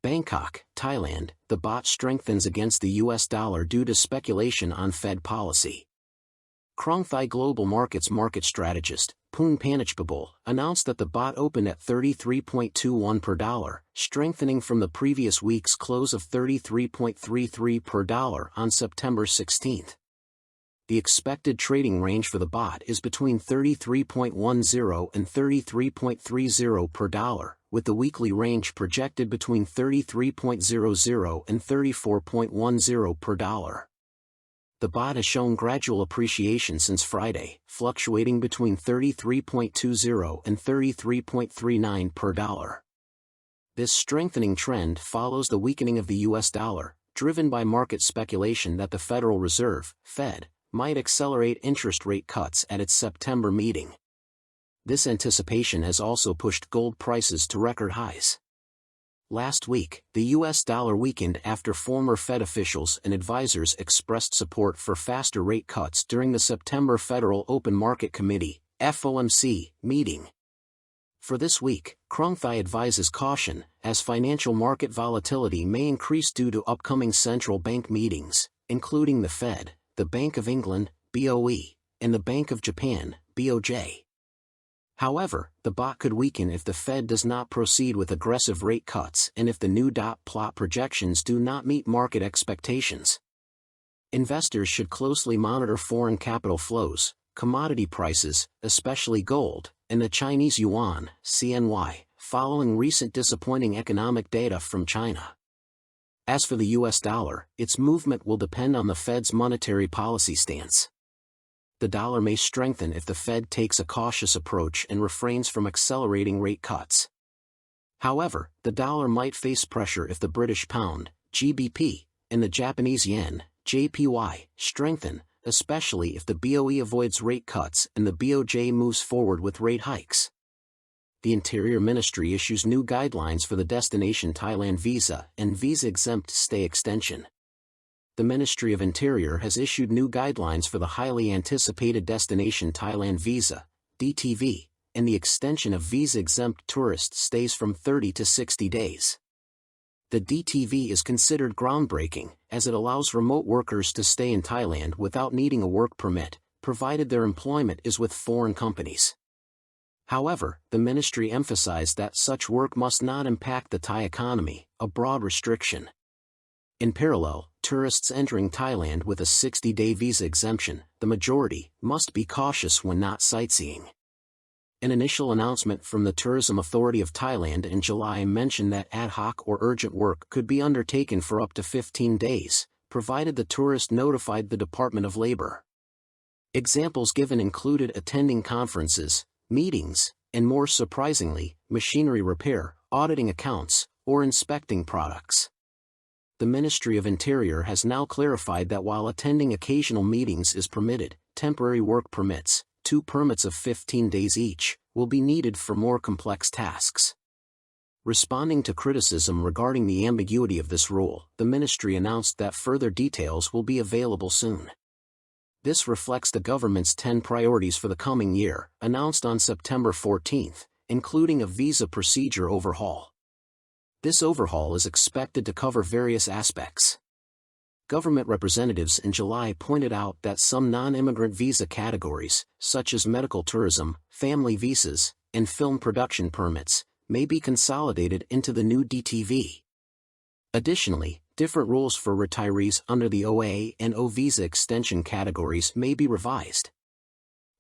Bangkok, Thailand, the baht strengthens against the US dollar due to speculation on Fed policy. Krung Thai Global Markets market strategist, Poon Panichbabul, announced that the baht opened at 33.21 per dollar, strengthening from the previous week's close of 33.33 per dollar on September 16. The expected trading range for the baht is between 33.10 and 33.30 per dollar, with the weekly range projected between 33.00 and 34.10 per dollar. The baht has shown gradual appreciation since Friday, fluctuating between 33.20 and 33.39 per dollar. This strengthening trend follows the weakening of the US dollar, driven by market speculation that the Federal Reserve, Fed, might accelerate interest rate cuts at its September meeting. This anticipation has also pushed gold prices to record highs. Last week, the US dollar weakened after former Fed officials and advisors expressed support for faster rate cuts during the September Federal Open Market Committee, FOMC, meeting. For this week, Krung Thai advises caution, as financial market volatility may increase due to upcoming central bank meetings, including the Fed, the Bank of England, BOE, and the Bank of Japan, BOJ. However, the baht could weaken if the Fed does not proceed with aggressive rate cuts and if the new dot plot projections do not meet market expectations. Investors should closely monitor foreign capital flows, commodity prices, especially gold, and the Chinese yuan, CNY, following recent disappointing economic data from China. As for the US dollar, its movement will depend on the Fed's monetary policy stance. The dollar may strengthen if the Fed takes a cautious approach and refrains from accelerating rate cuts. However, the dollar might face pressure if the British pound, GBP, and the Japanese yen, JPY, strengthen, especially if the BOE avoids rate cuts and the BOJ moves forward with rate hikes. The Interior Ministry issues new guidelines for the Destination Thailand Visa and visa-exempt stay extension. The Ministry of Interior has issued new guidelines for the highly anticipated Destination Thailand Visa, DTV, and the extension of visa-exempt tourist stays from 30 to 60 days. The DTV is considered groundbreaking, as it allows remote workers to stay in Thailand without needing a work permit, provided their employment is with foreign companies. However, the ministry emphasized that such work must not impact the Thai economy, a broad restriction. In parallel, tourists entering Thailand with a 60-day visa exemption, the majority, must be cautious when not sightseeing. An initial announcement from the Tourism Authority of Thailand in July mentioned that ad hoc or urgent work could be undertaken for up to 15 days, provided the tourist notified the Department of Labor. Examples given included attending conferences, meetings, and more surprisingly, machinery repair, auditing accounts, or inspecting products. The Ministry of Interior has now clarified that while attending occasional meetings is permitted, temporary work permits, 2 permits of 15 days each, will be needed for more complex tasks. Responding to criticism regarding the ambiguity of this rule, the ministry announced that further details will be available soon. This reflects the government's 10 priorities for the coming year, announced on September 14, including a visa procedure overhaul. This overhaul is expected to cover various aspects. Government representatives in July pointed out that some non-immigrant visa categories, such as medical tourism, family visas, and film production permits, may be consolidated into the new DTV. Additionally, different rules for retirees under the OA and O visa extension categories may be revised.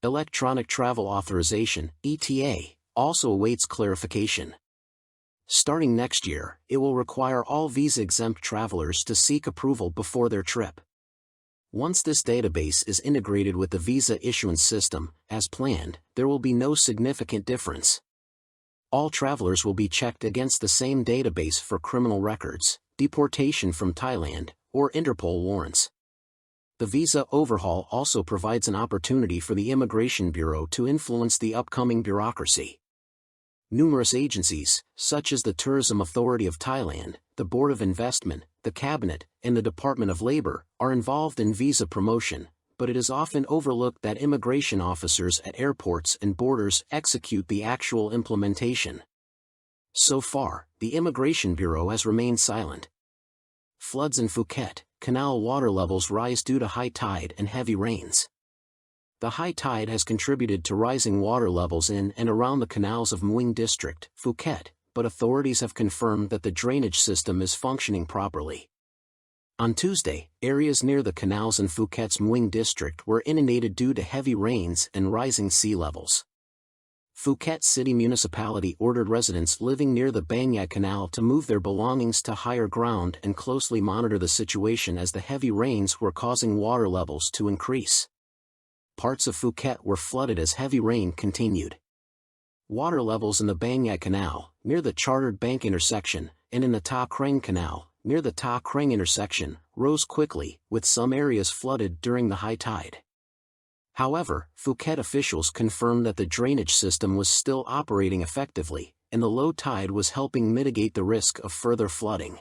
Electronic Travel Authorization, ETA, also awaits clarification. Starting next year, it will require all visa-exempt travelers to seek approval before their trip. Once this database is integrated with the visa issuance system, as planned, there will be no significant difference. All travelers will be checked against the same database for criminal records, deportation from Thailand, or Interpol warrants. The visa overhaul also provides an opportunity for the Immigration Bureau to influence the upcoming bureaucracy. Numerous agencies, such as the Tourism Authority of Thailand, the Board of Investment, the Cabinet, and the Department of Labor, are involved in visa promotion, but it is often overlooked that immigration officers at airports and borders execute the actual implementation. So far, the Immigration Bureau has remained silent. Floods in Phuket, canal water levels rise due to high tide and heavy rains. The high tide has contributed to rising water levels in and around the canals of Mueang District, Phuket, but authorities have confirmed that the drainage system is functioning properly. On Tuesday, areas near the canals in Phuket's Mueang District were inundated due to heavy rains and rising sea levels. Phuket City Municipality ordered residents living near the Bang Yai Canal to move their belongings to higher ground and closely monitor the situation as the heavy rains were causing water levels to increase. Parts of Phuket were flooded as heavy rain continued. Water levels in the Bang Yai Canal, near the Chartered Bank intersection, and in the Ta Kreng Canal, near the Ta Kreng intersection, rose quickly, with some areas flooded during the high tide. However, Phuket officials confirmed that the drainage system was still operating effectively, and the low tide was helping mitigate the risk of further flooding.